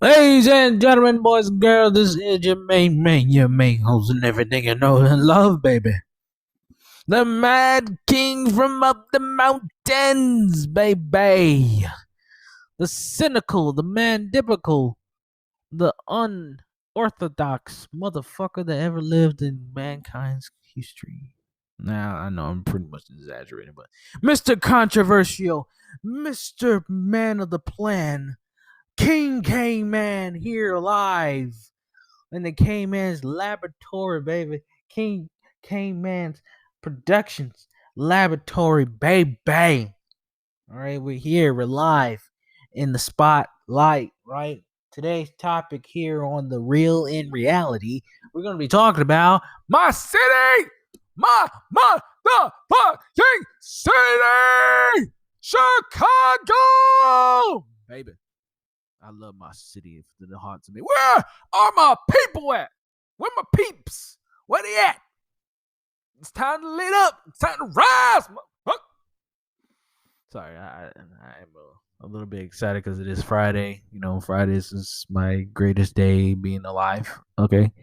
Ladies and gentlemen, boys and girls, this is your main host and everything you know and love, baby. The Mad King from up the mountains, baby. The cynical, the mandibical, the unorthodox motherfucker that ever lived in mankind's history. Now, I know I'm pretty much exaggerating, but Mr. Controversial, Mr. Man of the Plan, King Kman here live in the Kman's laboratory, baby. King Kman's Productions laboratory, baby. All right, we're here. We're live in the spotlight, right? Today's topic here on The Real in Reality, we're going to be talking about my city, my motherfucking city, Chicago, baby. I love my city to the heart to me. Where are my people at? Where my peeps? Where they at? It's time to lit up. It's time to rise. Sorry, I am a little bit excited because it is Friday. You know, Fridays is my greatest day being alive. Okay.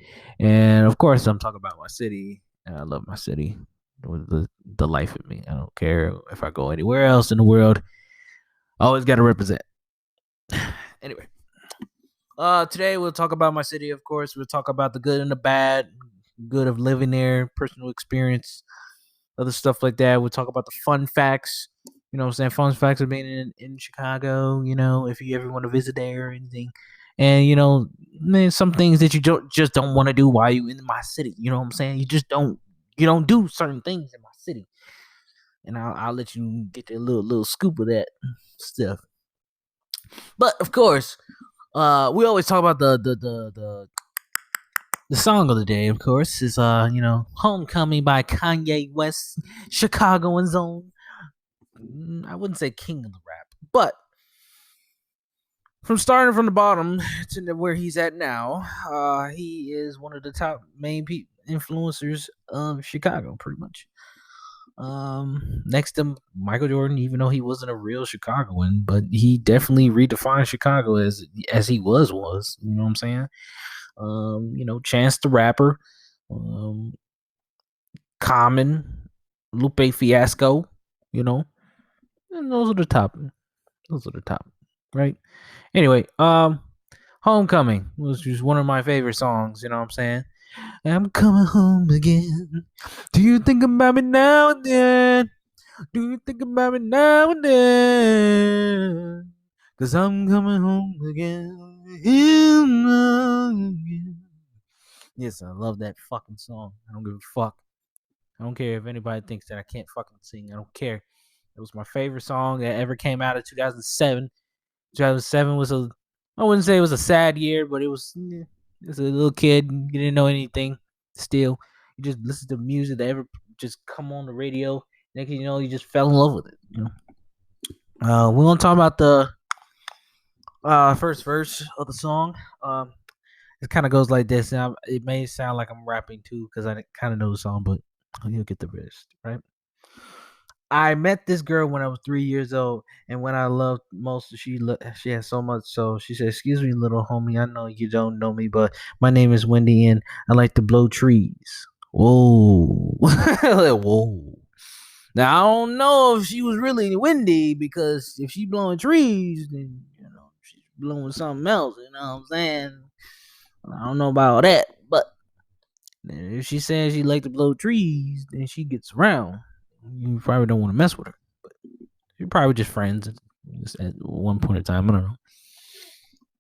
And of course, I'm talking about my city. And I love my city with the life in me. I don't care if I go anywhere else in the world. I always got to represent. Anyway, today we'll talk about my city, of course. We'll talk about the good and the bad, good of living there, personal experience, other stuff like that. We'll talk about the fun facts, you know what I'm saying? Fun facts of being in Chicago, you know, if you ever want to visit there or anything. And, you know, man, some things that you just don't want to do while you in my city. You know what I'm saying? You don't do certain things in my city. And I'll let you get a little scoop of that stuff. But of course, we always talk about the song of the day, of course, is Homecoming by Kanye West, Chicagoans own. I wouldn't say king of the rap, but from starting from the bottom to where he's at now, he is one of the top main influencers of Chicago, pretty much. Next to Michael Jordan, even though he wasn't a real Chicagoan, but he definitely redefined Chicago as he was. You know what I'm saying? Chance the Rapper, Common, Lupe Fiasco, you know, and those are the top. Right? Anyway, Homecoming was just one of my favorite songs. You know what I'm saying? I'm coming home again. Do you think about me now and then? Do you think about me now and then? Cause I'm coming home again. Yes, I love that fucking song. I don't give a fuck. I don't care if anybody thinks that I can't fucking sing. I don't care. It was my favorite song that ever came out of 2007. 2007 was I wouldn't say it was a sad year, but it was as a little kid, you didn't know anything. Still, you just listen to music that ever just come on the radio. Next thing you know, you just fell in love with it. You know, we're gonna talk about the first verse of the song. It kind of goes like this. Now, it may sound like I'm rapping too because I kind of know the song, but you'll get the rest, right? I met this girl when I was 3 years old, and when I loved most, she had so much. So she said, "Excuse me, little homie. I know you don't know me, but my name is Wendy, and I like to blow trees." Whoa, whoa. Now I don't know if she was really Wendy, because if she blowing trees, then she's blowing something else. You know what I'm saying? I don't know about all that, but if she says she like to blow trees, then she gets around. You probably don't want to mess with her, but you're probably just friends at one point in time. I don't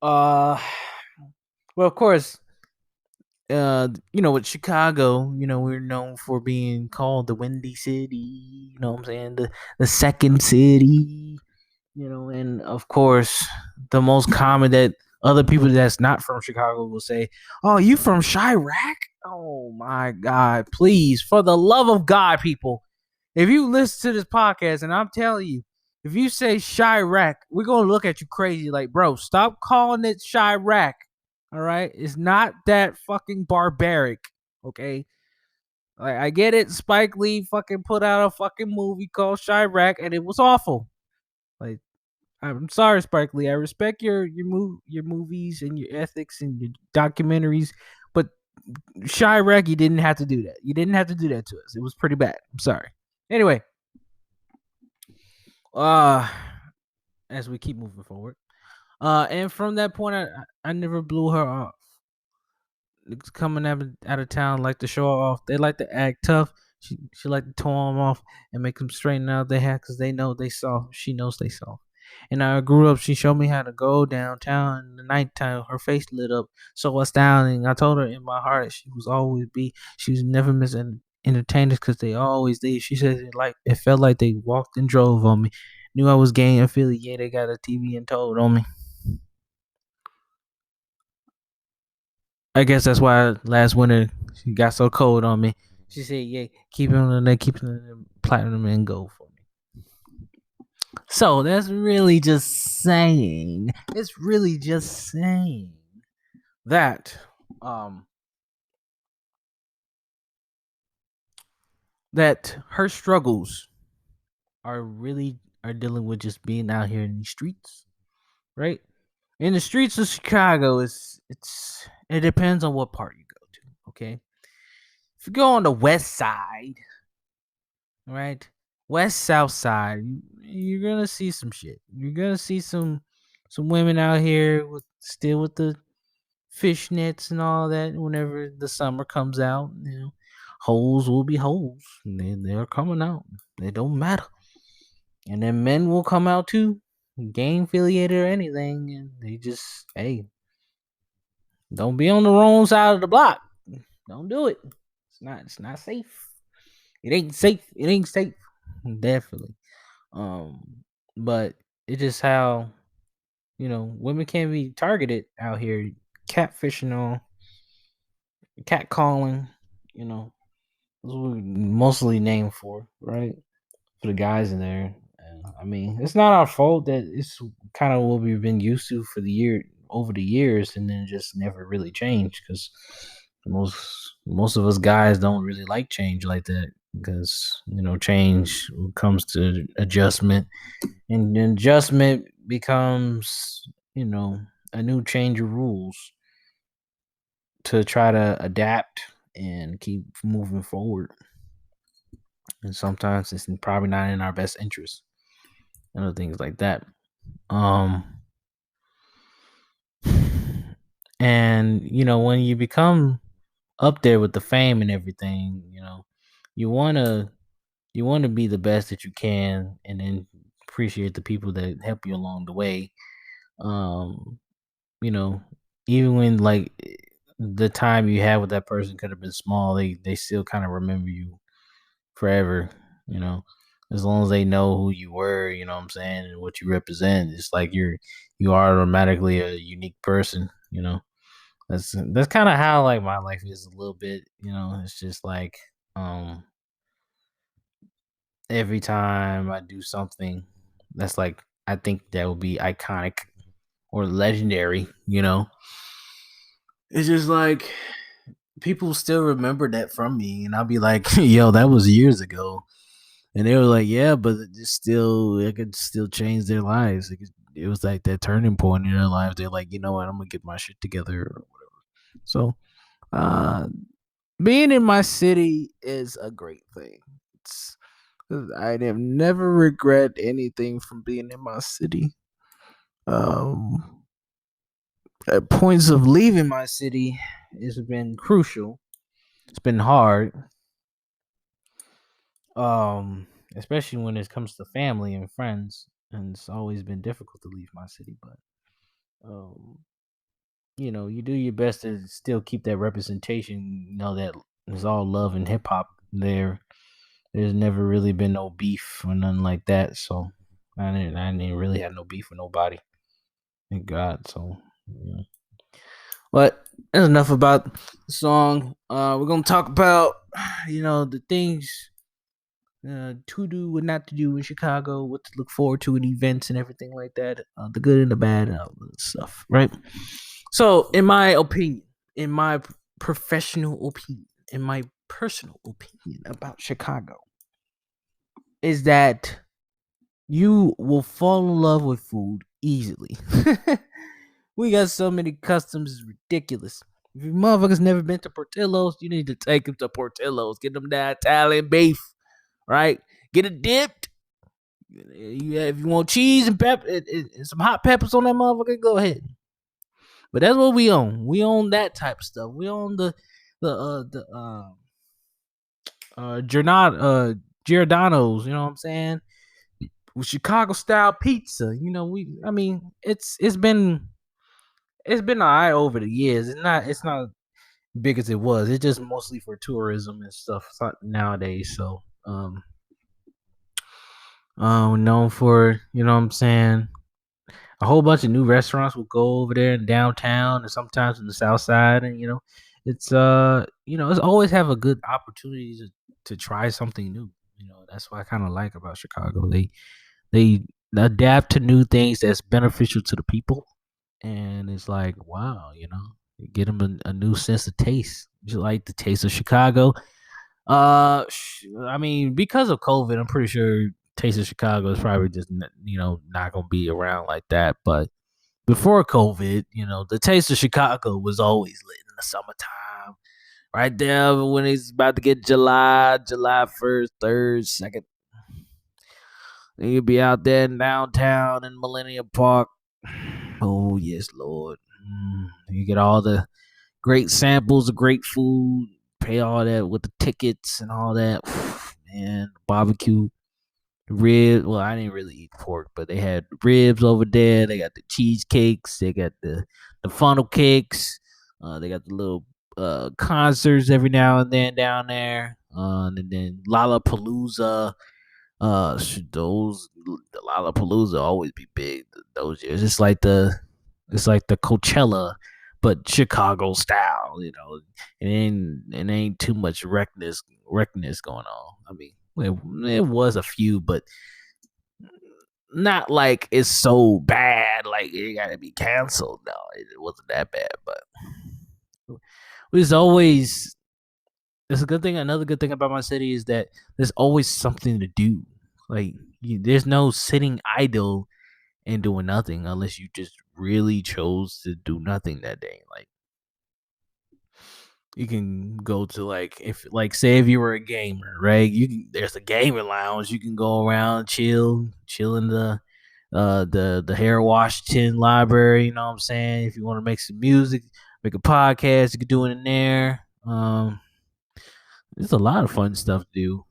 know. Well, of course, with Chicago, we're known for being called the Windy City. You know what I'm saying? The second city. And of course, the most common that other people that's not from Chicago will say, "Oh, you from Chirac?" Oh my God! Please, for the love of God, people. If you listen to this podcast, and I'm telling you, if you say Chirac, we're going to look at you crazy like, bro, stop calling it Chirac. All right? It's not that fucking barbaric. Okay? Like, I get it. Spike Lee fucking put out a fucking movie called Chirac, and it was awful. Like, I'm sorry, Spike Lee. I respect your movies and your ethics and your documentaries, but Chirac, you didn't have to do that. You didn't have to do that to us. It was pretty bad. I'm sorry. Anyway, uh, as we keep moving forward, and from that point, I never blew her off. Niggas coming out of town like to show off. They like to act tough. She like to tore them off and make them straighten out their hair because they know they soft. She knows they soft. And I grew up. She showed me how to go downtown in the nighttime. Her face lit up so astounding. I told her in my heart she was always be. She was never missing entertainers because they always leave. She said it felt like they walked and drove on me. Knew I was gang affiliate. Yeah, they got a TV and told on me. I guess that's why last winter she got so cold on me. She said, "Yeah, keep it on there, keep it in the platinum and gold for me." So that's really just saying. It's really just saying that um that her struggles are dealing with just being out here in the streets, right? In the streets of Chicago, it depends on what part you go to. Okay, if you go on the west side, right? West South Side, you're gonna see some shit. You're gonna see some women out here with the fishnets and all that. Whenever the summer comes out, holes will be holes. They're coming out. They don't matter. And then men will come out too, gang affiliated or anything, and they just don't be on the wrong side of the block. Don't do it. It's not safe. It ain't safe. It ain't safe. Definitely. But it's just how women can be targeted out here, catfishing on, catcalling. You know, that's what we're mostly named for, right? For the guys in there. I mean, it's not our fault that it's kind of what we've been used to for the year over the years, and then just never really changed because most of us guys don't really like change like that because change comes to adjustment, and then adjustment becomes a new change of rules to try to adapt and keep moving forward, and sometimes it's probably not in our best interest and other things like that. um and when you become up there with the fame and everything, you want to be the best that you can, and then appreciate the people that help you along the way. um you know, even when like the time you had with that person could have been small, they still kind of remember you forever, you know, as long as they know who you were, you know what I'm saying, and what you represent. It's like you are automatically a unique person. That's kind of how like my life is a little bit, it's just like every time I do something that's like I think that would be iconic or legendary. It's just like people still remember that from me, and I'll be like, "Yo, that was years ago," and they were like, "Yeah, but it could still change their lives." It was like that turning point in their lives. They're like, "You know what? I'm gonna get my shit together," or whatever. So, uh, being in my city is a great thing. It's, I have never regret anything from being in my city. Um, at points of leaving my city has been crucial. It's been hard, especially when it comes to family and friends, and it's always been difficult to leave my city. But um, you do your best to still keep that representation. That it's all love and hip hop there. There's never really been no beef or nothing like that. So I didn't really have no beef with nobody. Thank God. So yeah. But that's enough about the song. We're gonna talk about the things to do and not to do in Chicago, what to look forward to in events and everything like that, the good and the bad and all that stuff, right? So, in my opinion, in my professional opinion, in my personal opinion about Chicago, is that You will fall in love with food easily. We got so many customs, it's ridiculous. If you motherfuckers never been to Portillo's, you need to take them to Portillo's. Get them that Italian beef, right? Get it dipped. Yeah, if you want cheese and pepper and some hot peppers on that motherfucker, go ahead. But that's what we own. We own that type of stuff. We own Giordano's. You know what I'm saying? With Chicago style pizza. I mean, it's been an eye over the years. It's not big as it was. It's just mostly for tourism and stuff nowadays. So known for, what I'm saying, a whole bunch of new restaurants will go over there in downtown and sometimes in the south side, and it's always have a good opportunity to try something new. That's what I kind of like about Chicago. They adapt to new things that's beneficial to the people, and it's like, wow, you get them a new sense of taste. Just like the taste of Chicago. I mean, because of COVID, I'm pretty sure Taste of Chicago is probably just not gonna be around like that. But before COVID, the Taste of Chicago was always lit in the summertime, right there when it's about to get July 1st, 3rd, 2nd. You'll be out there in downtown in Millennium Park. Oh yes, Lord. You get all the great samples of great food. Pay all that with the tickets and all that. Man, barbecue ribs. Well, I didn't really eat pork, but they had ribs over there. They got the cheesecakes. They got the funnel cakes. They got the little concerts every now and then down there. And then Lollapalooza. The Lollapalooza always be big those years. It's like the Coachella, but Chicago style. It ain't too much wreckness going on. I mean, it was a few, but not like it's so bad. Like it got to be canceled. No, it wasn't that bad, but there's always. It's a good thing. Another good thing about my city is that there's always something to do. Like there's no sitting idle and doing nothing unless you just really chose to do nothing that day. Like you can go to, like, if, like, say if you were a gamer, right? There's a gamer lounge. You can go around, chill in the Hair Washington library. You know what I'm saying? If you want to make some music, make a podcast, you can do it in there. There's a lot of fun stuff to do.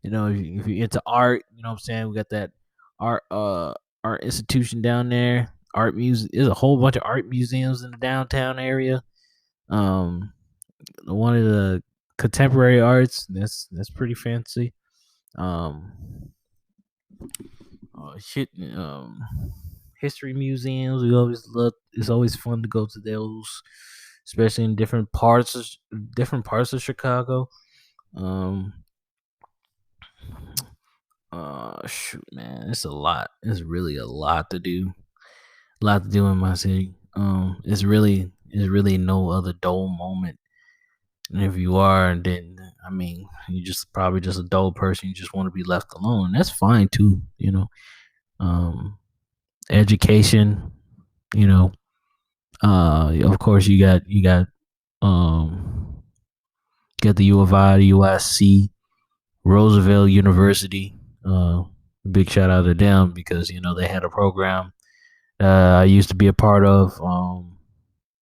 If you're into art, you know what I'm saying? We got that art art institution down there. Art music. There's a whole bunch of art museums in the downtown area. Um, one of the contemporary arts. That's pretty fancy. Um, shit. History museums. We always look. It's always fun to go to those, especially in different parts of Chicago. Um, shoot, man, it's a lot. It's really a lot to do. A lot to do in my city. It's really no other dull moment. And if you are, then I mean, you just probably just a dull person. You just want to be left alone. That's fine too. Um, education. You know, of course um, you got the U of I, the USC, Roosevelt University. Big shout out to them because they had a program I used to be a part of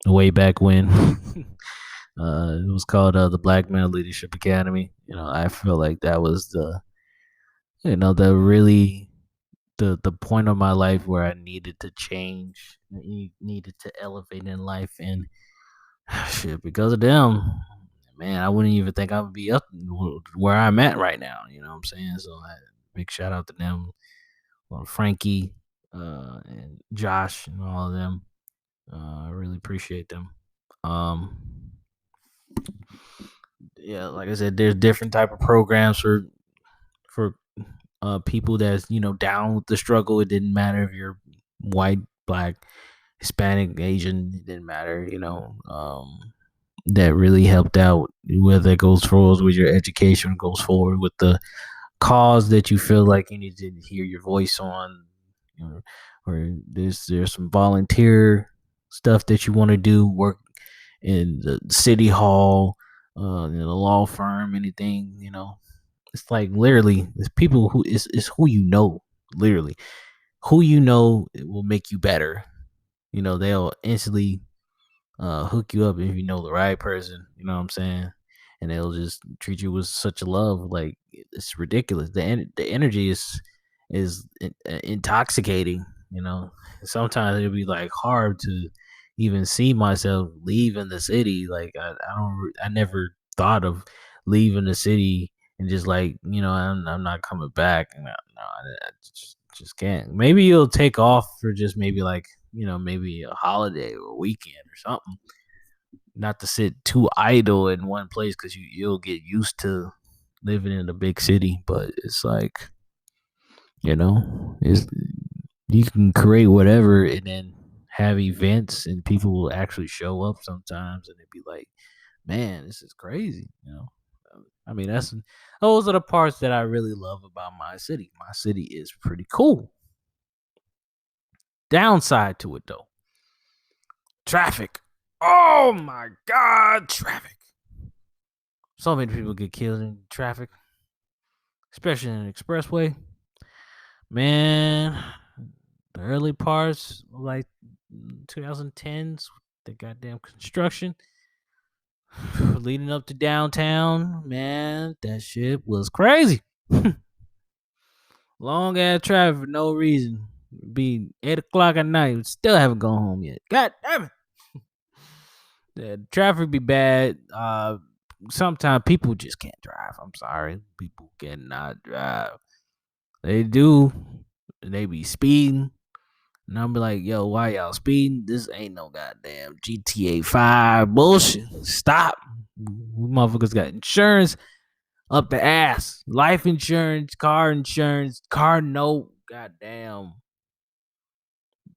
way back when. It was called the Black Man Leadership Academy. I feel like that was the really the point of my life where I needed to change, needed to elevate in life, and shit, because of them, man, I wouldn't even think I would be up where I'm at right now. You know what I'm saying? So, big shout out to them, Frankie, and Josh, and all of them. I really appreciate them. Um, yeah, like I said, there's different type of programs for people that's down with the struggle. It didn't matter if you're white, black, Hispanic, Asian. It didn't matter. That really helped out. Whether it goes forward with your education, goes forward with the cause that you feel like you need to hear your voice on, you know, or there's some volunteer stuff that you want to do, work in the city hall, in a law firm, anything, it's like literally it's people who is who you know, literally who you know it will make you better. They'll instantly hook you up if you know the right person. You know what I'm saying? And they'll just treat you with such a love, like it's ridiculous. The energy is intoxicating. Sometimes it'll be like hard to even see myself leaving the city. Like I never thought of leaving the city and just like I'm not coming back. No, I just can't. Maybe you'll take off for just maybe like maybe a holiday or a weekend or something, not to sit too idle in one place because you'll get used to living in a big city. But it's like it's you can create whatever and then have events and people will actually show up sometimes and it'd be like, man, this is crazy. I mean, those are the parts that I really love about my city. My city is pretty cool. Downside to it though, traffic. Oh my god, traffic. So many people get killed in traffic, especially in an expressway. Man, the early parts, like 2010s, the goddamn construction leading up to downtown, man, that shit was crazy. Long ass traffic for no reason. Be 8 o'clock at night, we still haven't gone home yet. God damn it. The traffic be bad. Sometimes people just can't drive. I'm sorry. People cannot drive. They do. They be speeding. And I'll be like, yo, why y'all speeding? This ain't no goddamn GTA 5 bullshit. Stop. We motherfuckers got insurance up the ass. Life insurance, car note, goddamn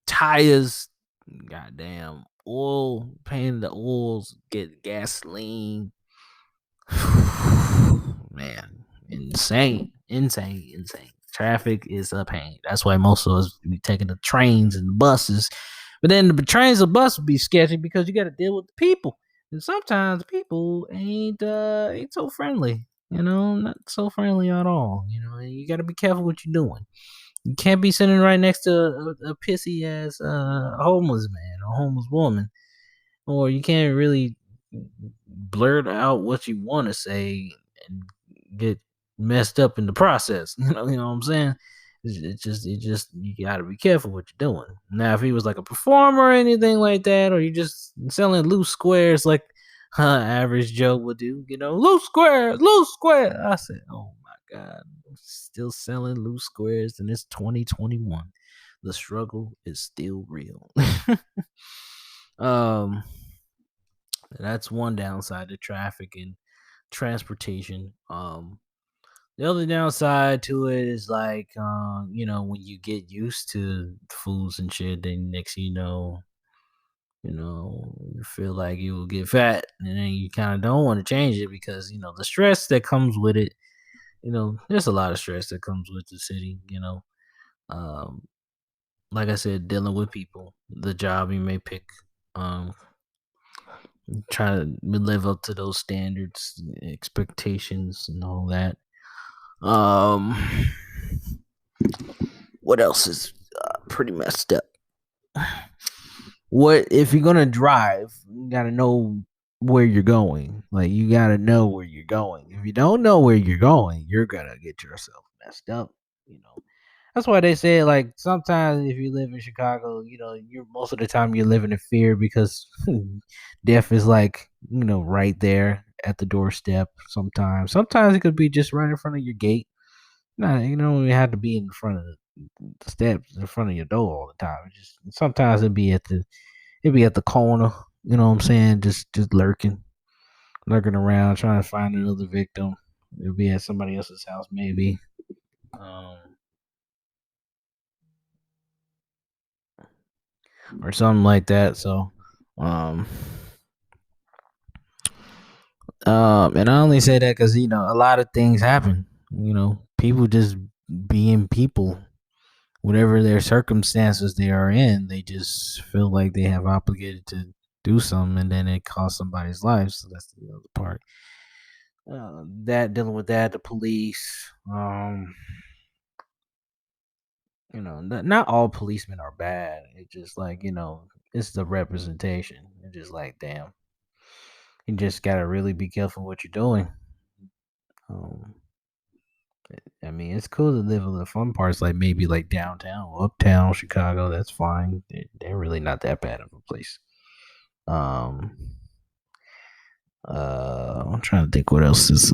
tires, goddamn oil, paying the oils, get gasoline. Man, insane. Traffic is a pain. That's why most of us be taking the trains and the buses. But then the trains and buses be sketchy because you got to deal with the people, and sometimes people ain't so friendly. Not so friendly at all. You got to be careful what you're doing. You can't be sitting right next to a pissy ass homeless man or homeless woman, or you can't really blurt out what you want to say and get messed up in the process. You know what I'm saying? It just you gotta be careful what you're doing. Now, if he was like a performer or anything like that, or you just selling loose squares like average Joe would do, loose square. I said, oh my god, still selling loose squares, and it's 2021. The struggle is still real. um that's one downside to traffic and transportation. The other downside to it is like, when you get used to foods and shit, then next thing you feel like you will get fat, and then you kind of don't want to change it because the stress that comes with it. There's a lot of stress that comes with the city. Um, like I said, dealing with people, the job you may pick, um, try to live up to those standards, expectations, and all that. Um, what else is pretty messed up? What if you're gonna drive? You gotta know where you're going. Like you gotta know where you're going. If you don't know where you're going, you're gonna get yourself messed up. You know. That's why they say like sometimes if you live in Chicago, you're most of the time you're living in fear because death is like right there at the doorstep. Sometimes it could be just right in front of your gate. No, you don't even have to be in front of the steps in front of your door all the time. Just sometimes it'd be at the corner. You know what I'm saying? Just lurking around, trying to find another victim. It'll be at somebody else's house, maybe. Um, or something like that. So, um, and I only say that because a lot of things happen. People just being people, whatever their circumstances they are in, they just feel like they have obligated to do something, and then it costs somebody's life. So that's the other part. That dealing with that, the police. Not all policemen are bad. It's just like it's the representation. It's just like damn, you just gotta really be careful what you're doing. Um, I mean, it's cool to live in the fun parts, like maybe like downtown, uptown Chicago. That's fine. They're really not that bad of a place. Um, I'm trying to think what else is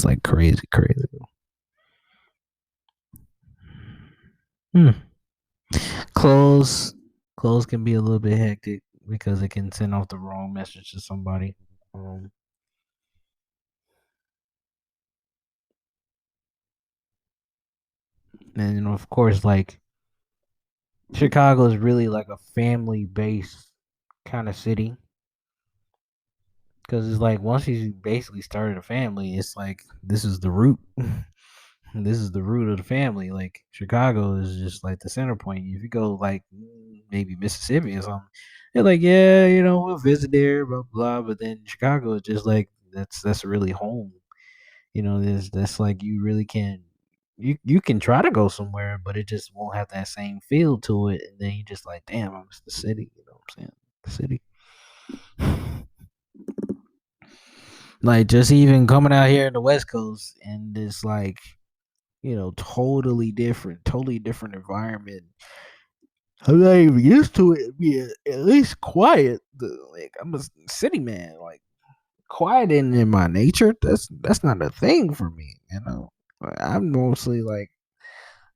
like crazy, crazy. Hmm. Clothes, clothes can be a little bit hectic because it can send off the wrong message to somebody. Um, and of course, like Chicago is really like a family based kind of city because it's like once you basically started a family, it's like this is the root. This is the root of the family. Like Chicago is just like the center point. If you go like maybe Mississippi or something, they're like, yeah, we'll visit there, blah blah. But then Chicago is just like that's really home. There's that's like you really can't. You can try to go somewhere, but it just won't have that same feel to it. And then you just like, damn, I miss the city. You know what I'm saying? The city. Like just even coming out here in the West Coast and it's like totally different environment. I'm not even used to it being at least quiet. Like I'm a city man. Like quiet in my nature. That's not a thing for me. I'm mostly like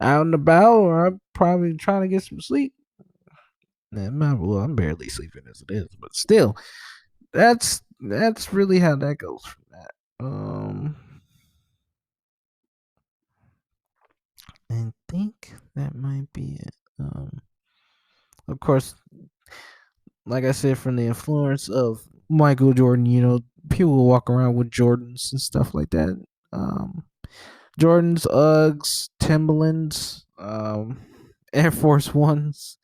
out and about, or I'm probably trying to get some sleep. Well, I'm barely sleeping as it is, but still, that's really how that goes from that. I think that might be it. Of course, like I said, from the influence of Michael Jordan, people walk around with Jordans and stuff like that. Um, Jordans, Uggs, Timberlands, Air Force Ones.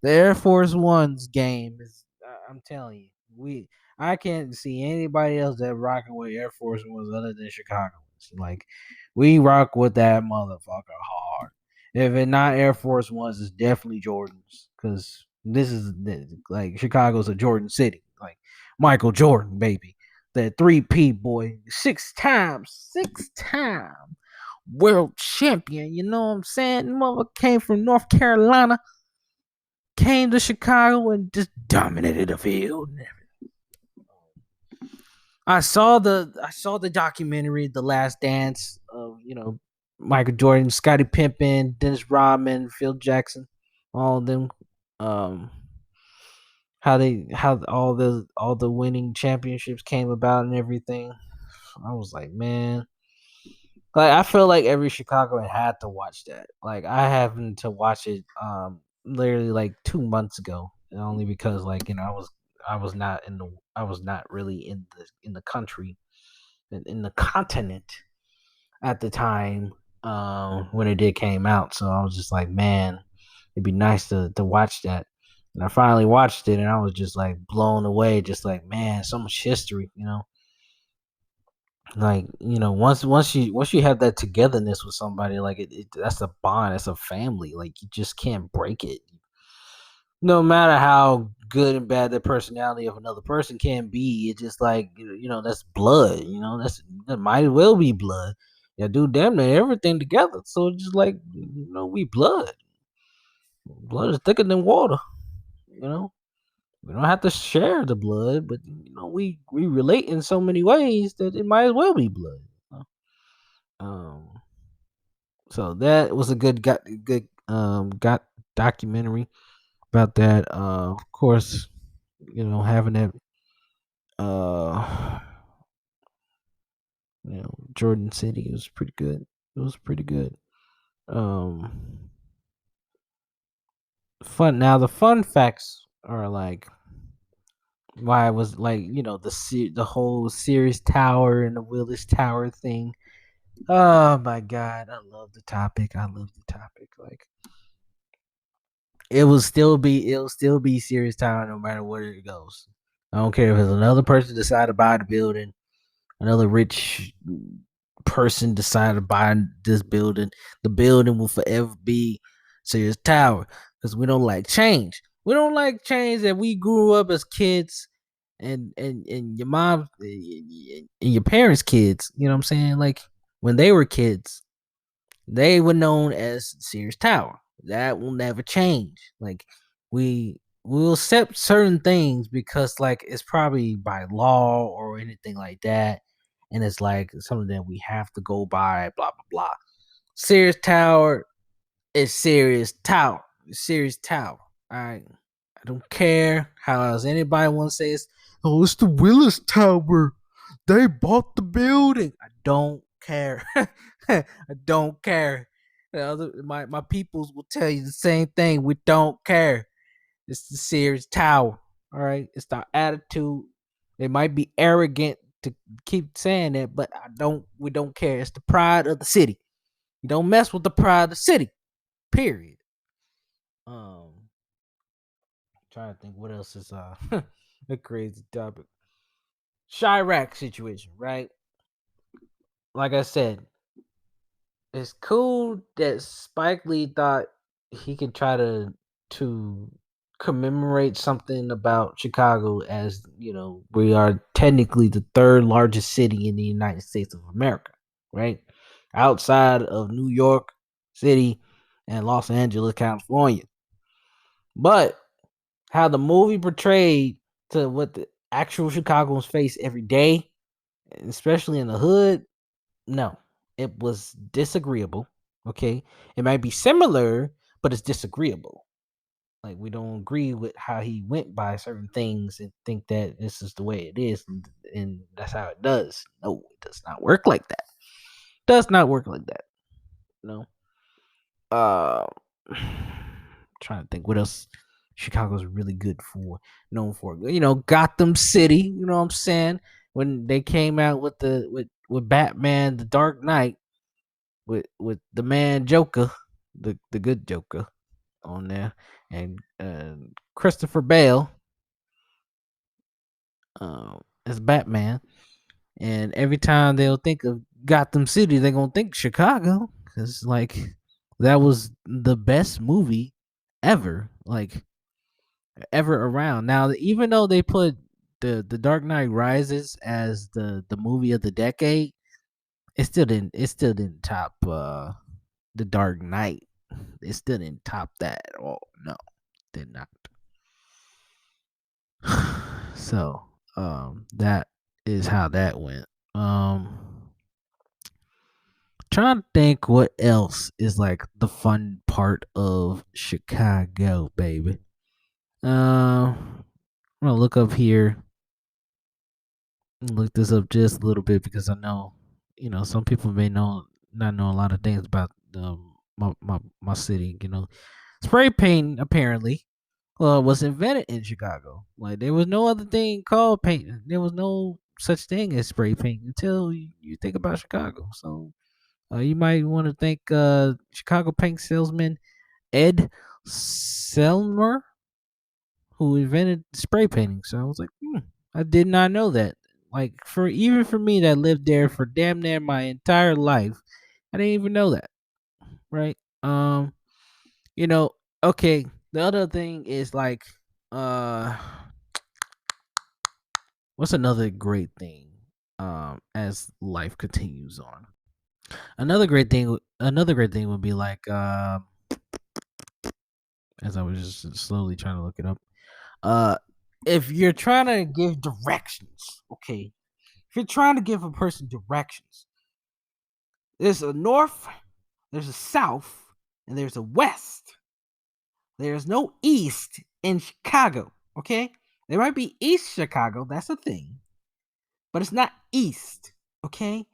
The Air Force Ones game is. I'm telling you, I can't see anybody else that rocking with Air Force Ones other than Chicagoans. Like we rock with that motherfucker hard. If it not Air Force Ones, it's definitely Jordans because this is like Chicago's a Jordan city. Like Michael Jordan, baby, that 3P boy, six time world champion. You know what I'm saying? Mother came from North Carolina, came to Chicago and just dominated the field. I saw the documentary, The Last Dance of Michael Jordan, Scottie Pippen, Dennis Rodman, Phil Jackson, all of them. Um, how all the winning championships came about and everything. I was like, man, like I feel like every Chicagoan had to watch that. Like I happened to watch it literally like 2 months ago, and only because like I was not really in the country in the continent at the time when it did came out. So I was just like, man, it'd be nice to watch that. And I finally watched it, and I was just like blown away. Just like, man, so much history. Like once you have that togetherness with somebody, like that's a bond, that's a family. Like you just can't break it. No matter how good and bad the personality of another person can be, it's just like that's blood. That might as well be blood. Yeah, do damn near everything together. So it's just like we blood. Blood is thicker than water. You know, we don't have to share the blood, but we relate in so many ways that it might as well be blood. Um, so that was a got documentary about that. Of course, having that uh Jordan City was pretty good. It was pretty good. Um, fun. Now the fun facts are like Why it was like the whole Sears Tower and the Willis Tower thing. Oh my god, I love the topic. I love the topic. Like it'll still be Sears Tower no matter where it goes. I don't care if it's another person decide to buy the building, another rich person decided to buy this building. The building will forever be Sears Tower because we don't like change. We don't like change that we grew up as kids and your mom and your parents' kids. You know what I'm saying? Like when they were kids, they were known as Sears Tower. That will never change. Like we'll accept certain things because like it's probably by law or anything like that. And it's like something that we have to go by, blah blah blah. Sears Tower is Sears Tower. Sears Tower. All right. I don't care how else anybody want to say it's it's the Willis Tower. They bought the building. I don't care. I don't care. My peoples will tell you the same thing. We don't care. It's the Sears Tower. All right. It's the attitude. They might be arrogant to keep saying that, but we don't care. It's the pride of the city. You don't mess with the pride of the city. Period. Um trying to think what else is a crazy topic. Chirac situation, right? Like I said, it's cool that Spike Lee thought he could try to commemorate something about Chicago as we are technically the third largest city in the United States of America, right? Outside of New York City and Los Angeles, California. But how the movie portrayed to what the actual Chicagoans face every day, especially in the hood, no, it was disagreeable. Okay, it might be similar, but it's disagreeable. Like we don't agree with how he went by certain things and think that this is the way it is, and that's how it does. No, it does not work like that. Does not work like that. No. Uh, trying to think what else Chicago's really good for, known for. Gotham City. You know what I'm saying? When they came out with with Batman, the Dark Knight, with the man Joker, the good Joker on there, and Christopher Bale as Batman. And every time they'll think of Gotham City, they're gonna think Chicago because like that was the best movie ever, like ever around. Now, even though they put the Dark Knight Rises as the movie of the decade, it still didn't top the Dark Knight. It still didn't top that at all. No, did not. So that is how that went. Trying to think what else is like the fun part of Chicago, baby. I'm gonna look up here, look this up just a little bit because I know, some people may not know a lot of things about my city. Spray painting apparently was invented in Chicago. Like there was no other thing called painting. There was no such thing as spray painting until you think about Chicago. So you might want to thank Chicago paint salesman Ed Selmer, who invented spray painting. So I was like, I did not know that. Like for me that lived there for damn near my entire life, I didn't even know that. Right? You know, okay. The other thing is like, uh, what's another great thing? As life continues on, another great thing would be like, as I was just slowly trying to look it up. Uh, if you're trying to give directions, okay, if you're trying to give a person directions, there's a north, there's a south, and there's a west. There's no east in Chicago, okay? There might be East Chicago, that's a thing, but it's not east, okay?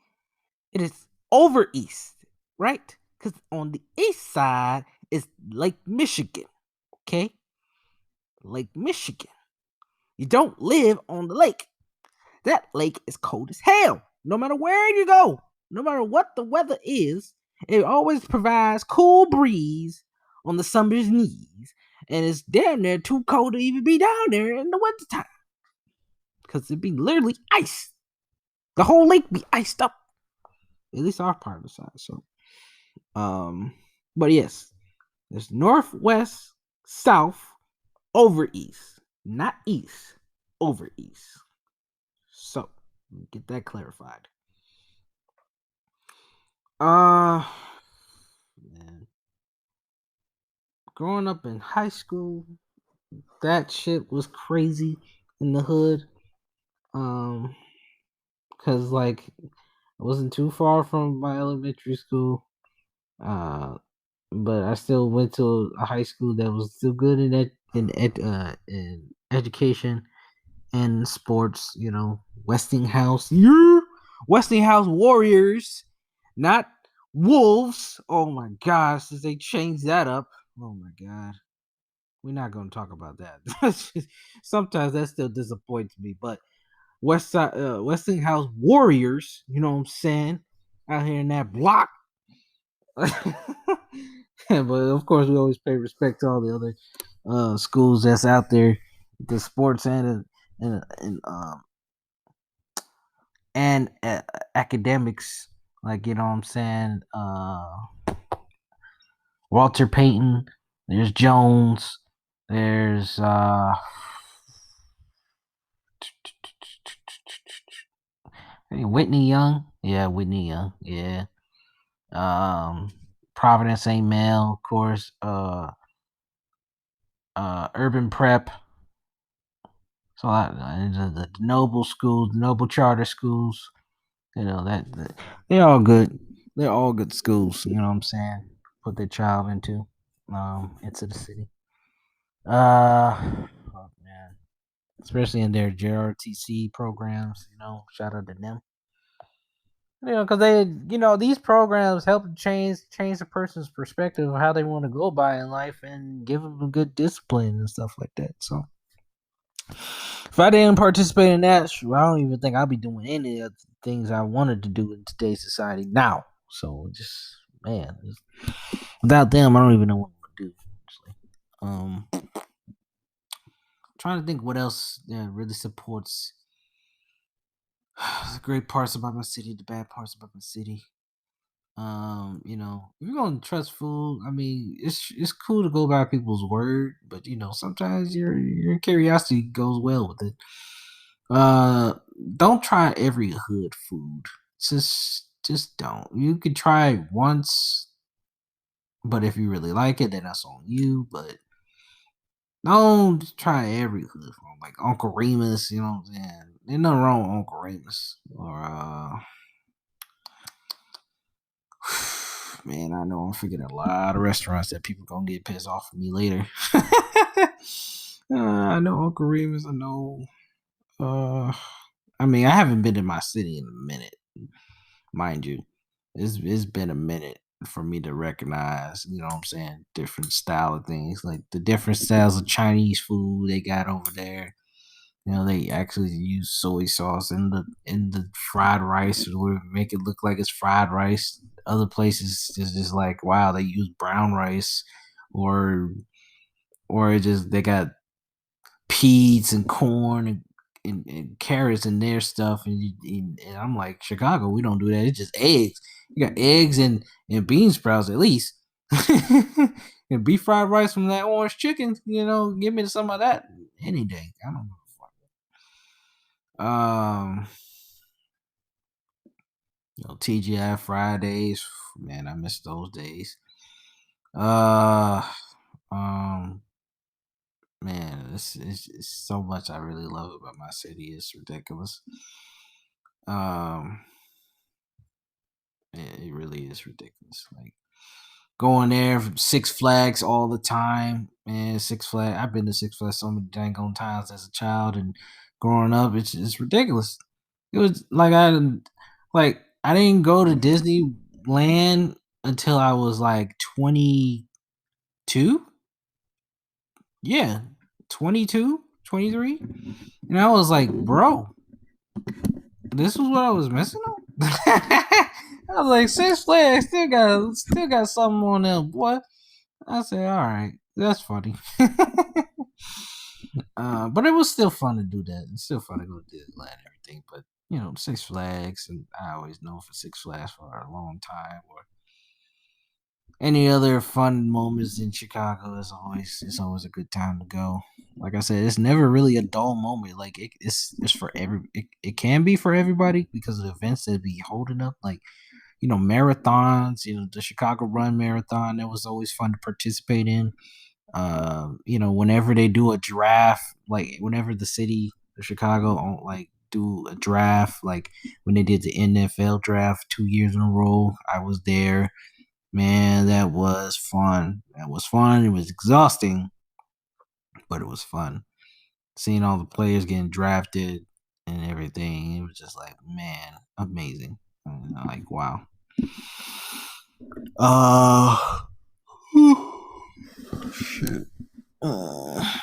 It is over east, right? Because on the east side is Lake Michigan, okay? Lake Michigan. You don't live on the lake. That lake is cold as hell. No matter where you go, no matter what the weather is, it always provides cool breeze on the summer's knees. And it's damn near too cold to even be down there in the wintertime. Because it'd be literally ice. The whole lake be iced up. At least our part of the side. So but yes, there's northwest, south, over east. Not east, over east. So get that clarified. Man. Growing up in high school, that shit was crazy in the hood. Cause like I wasn't too far from my elementary school. But I still went to a high school that was still good in education and sports. You know, Westinghouse, yeah, Westinghouse Warriors, not Wolves. Oh my gosh, since they changed that up. Oh my god, we're not gonna talk about that. Sometimes that still disappoints me, but Westinghouse Warriors. You know what I'm saying? Out here in that block. Yeah, but of course, we always pay respect to all the other schools that's out there, the sports and and um and academics. Like you know what I'm saying. Walter Payton. There's Jones. There's Whitney Young. Yeah, Whitney Young. Yeah. Providence St. Mel, of course. Urban Prep. So the noble schools, noble charter schools, you know that they're all good. They're all good schools. You know what I'm saying? Put their child into the city. Oh man, especially in their JRTC programs. You know, shout out to them. You know, because these programs help change the person's perspective of how they want to go by in life and give them a good discipline and stuff like that. So if I didn't participate in that, I don't even think I'll be doing any of the things I wanted to do in today's society now. So just man, without them, I don't even know what to do. Honestly. Trying to think what else really supports the great parts about my city, the bad parts about my city. If you're gonna trust food, I mean, it's cool to go by people's word, but sometimes your curiosity goes well with it. Uh, don't try every hood food. Just don't. You could try it once, but if you really like it, then that's on you. But don't try every hood food, like Uncle Remus. You know what I'm saying? There's nothing wrong with Uncle Remus or man, I know I'm forgetting a lot of restaurants that people gonna get pissed off at me later. I know Uncle Remus. I know. I mean, I haven't been in my city in a minute, mind you. It's been a minute for me to recognize, you know what I'm saying, different style of things, like the different styles of Chinese food they got over there. They actually use soy sauce in the fried rice or make it look like it's fried rice. Other places is just like, wow, they use brown rice, or or it just they got peas and corn and carrots in their stuff, and I'm like, Chicago, we don't do that. It's just eggs. You got eggs and bean sprouts at least, and beef fried rice from that orange chicken. Give me some of that any day. I don't know. Um, TGI Fridays, man, I miss those days. Uh, um, man, it's so much I really love about my city. It's ridiculous. Um, it really is ridiculous. Like going there, Six Flags all the time, man. Six Flags. I've been to Six Flags so many dang on times as a child and growing up. It's ridiculous. It was like I didn't go to Disneyland until I was like 22. Yeah, 22, 23. And I was like, bro, this was what I was missing on. I was like, Six Flags still got something on them, boy. I said, all right, that's funny. But it was still fun to do that. It's still fun to go to Disneyland and everything. But Six Flags, and I always know for Six Flags for a long time. Or any other fun moments in Chicago, it's always a good time to go. Like I said, it's never really a dull moment. Like it's for it can be for everybody because of the events that be holding up. Like marathons. The Chicago Run Marathon, that was always fun to participate in. Whenever they do a draft, like whenever the city of Chicago like do a draft, like when they did the NFL draft 2 years in a row, I was there. Man, that was fun. That was fun. It was exhausting, but it was fun. Seeing all the players getting drafted and everything, it was just like, man, amazing. Like, wow. Uh, shit. Uh,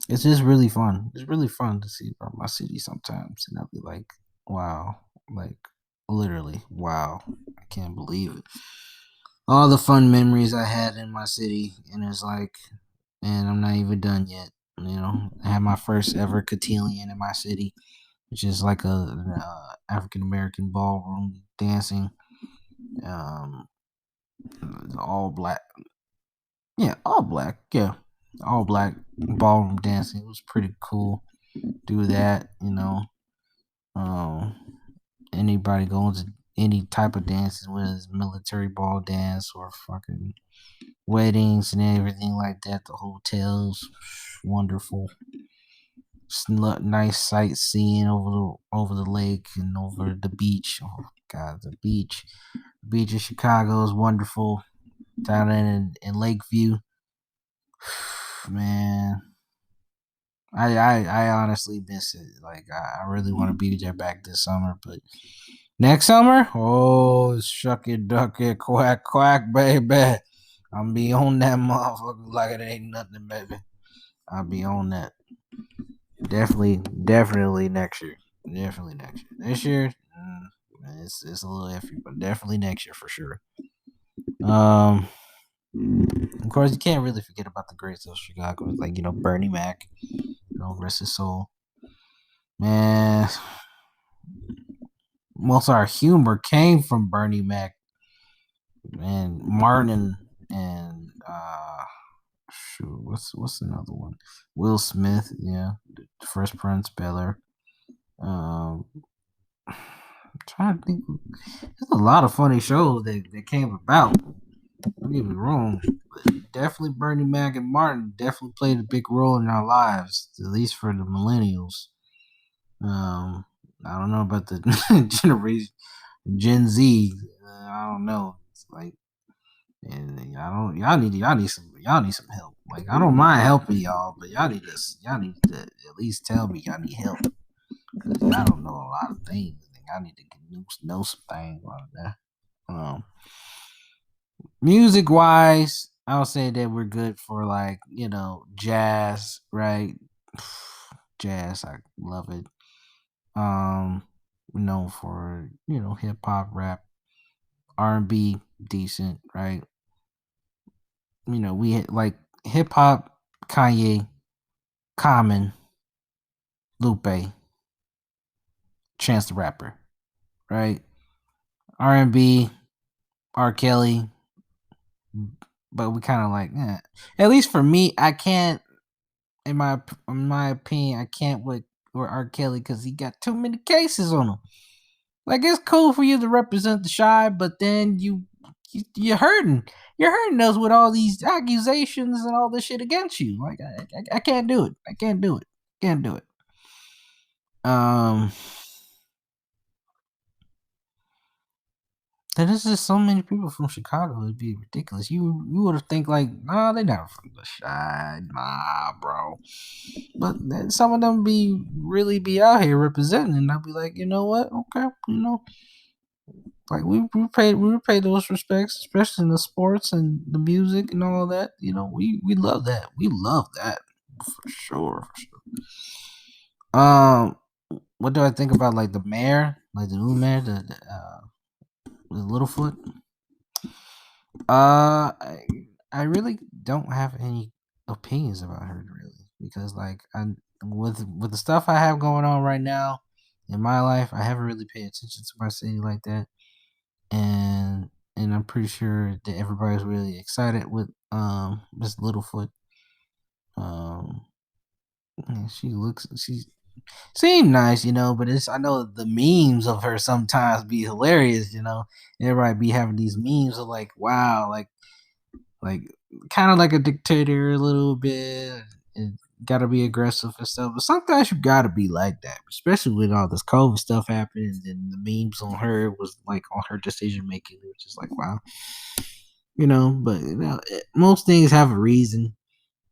it's just really fun. It's really fun to see about my city sometimes, and I'll be like, wow, like literally, wow, I can't believe it. All the fun memories I had in my city, and it's like, and I'm not even done yet. I had my first ever cotillion in my city, which is like a African American ballroom dancing, um, all black. Yeah, all black. Yeah, all black ballroom dancing. It was pretty cool. Do that, Um, anybody going to any type of dances, whether it's military ball dance or fucking weddings and everything like that. The hotels, wonderful. Nice sightseeing over the lake and over the beach. Oh God, the beach in Chicago is wonderful. Down in Lakeview, man. I honestly miss it. Like I really want to be there back this summer, but next summer, oh shuck it, duck it, quack quack, baby. I'm be on that motherfucker like it ain't nothing, baby. I'll be on that. Definitely next year. Definitely next year. This year, it's a little iffy, but definitely next year for sure. Um, of course, you can't really forget about the greats of Chicago, like Bernie Mac, rest his soul. Man, most of our humor came from Bernie Mac and Martin and shoot, what's another one? Will Smith, yeah, First Prince Bel-Air. Um, I'm trying to think. There's a lot of funny shows that came about. Don't get me wrong, but definitely Bernie Mac and Martin definitely played a big role in our lives, at least for the millennials. Um, I don't know about the generation Gen Z. I don't know. It's like, and I don't. Y'all need some help. Like I don't mind helping y'all, but y'all need to at least tell me y'all need help because I don't know a lot of things. I need to know some things like that. Um, Music wise, I'll say that we're good for like jazz, right? Jazz, I love it. Um, we're known for hip hop, rap, R&B, decent, right? We like hip hop, Kanye, Common, Lupe, Chance the Rapper, right? R&B, R. Kelly, but we kind of like, at least for me, I can't. In my opinion, I can't with R. Kelly because he got too many cases on him. Like it's cool for you to represent the shy, but then you're hurting. You're hurting us with all these accusations and all this shit against you. Like I can't do it. I can't do it. Can't do it. Um, there's just so many people from Chicago. It'd be ridiculous. You would have think like, nah, they not from the shy, nah, bro. But then some of them really be out here representing, and I'll be like, you know what? Okay, Like we pay those respects, especially in the sports and the music and all that. You know, we love that. We love that for sure. For sure. What do I think about like the mayor, like the new mayor, the Littlefoot? I, I really don't have any opinions about her really because like I with the stuff I have going on right now in my life, I haven't really paid attention to my city like that, and I'm pretty sure that everybody's really excited with Miss Littlefoot. Um, yeah, she seemed nice, you know, but it's I know the memes of her sometimes be hilarious, you know. Everybody be having these memes of like, wow, like kind of like a dictator a little bit. And gotta be aggressive and stuff. But sometimes you gotta be like that, especially when all this COVID stuff happened and the memes on her was like on her decision making, which is like wow, you know. But you know, most things have a reason.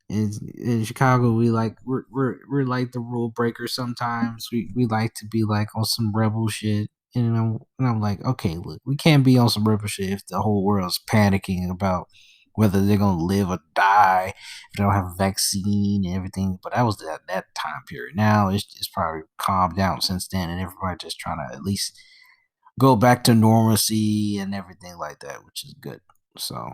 In Chicago, we're like the rule breakers. Sometimes we like to be like on some rebel shit, and I'm like, okay, look, we can't be on some rebel shit if the whole world's panicking about whether they're gonna live or die if they don't have a vaccine and everything. But that was that time period. Now it's probably calmed down since then, and everybody just trying to at least go back to normalcy and everything like that, which is good. So.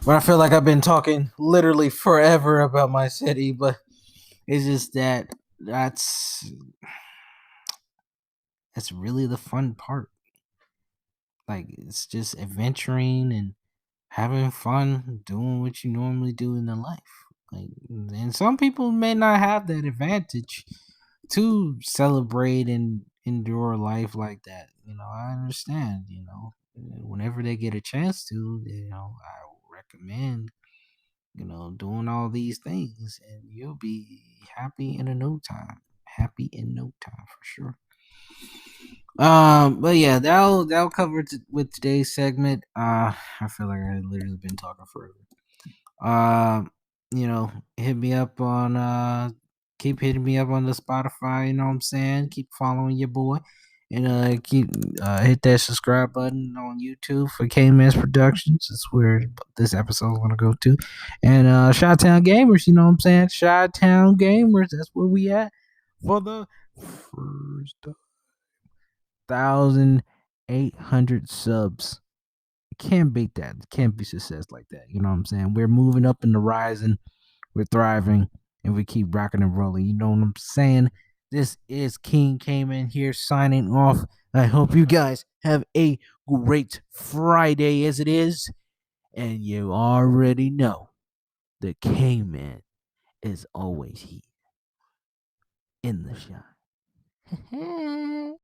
But I feel like I've been talking literally forever about my city, but it's just that that's really the fun part. Like it's just adventuring and having fun doing what you normally do in the life. Like and some people may not have that advantage to celebrate and endure life like that. You know, I understand, you know. Whenever they get a chance to, you know, I recommend doing all these things, and you'll be happy in a no time. Happy in no time for sure. But yeah, that'll cover it with today's segment. I feel like I've literally been talking forever. Um, hit me up on keep hitting me up on the Spotify, you know what I'm saying? Keep following your boy. And keep hit that subscribe button on YouTube for Kman's Productions. That's where this episode is gonna go to. And Chi-Town Gamers, you know what I'm saying? Chi-Town Gamers, that's where we at for the first 1,800 subs. Can't beat that. Can't be success like that. You know what I'm saying? We're moving up in the rising, we're thriving, and we keep rocking and rolling. You know what I'm saying? This is King Kman here signing off. I hope you guys have a great Friday as it is. And you already know the Kman is always here in the shine.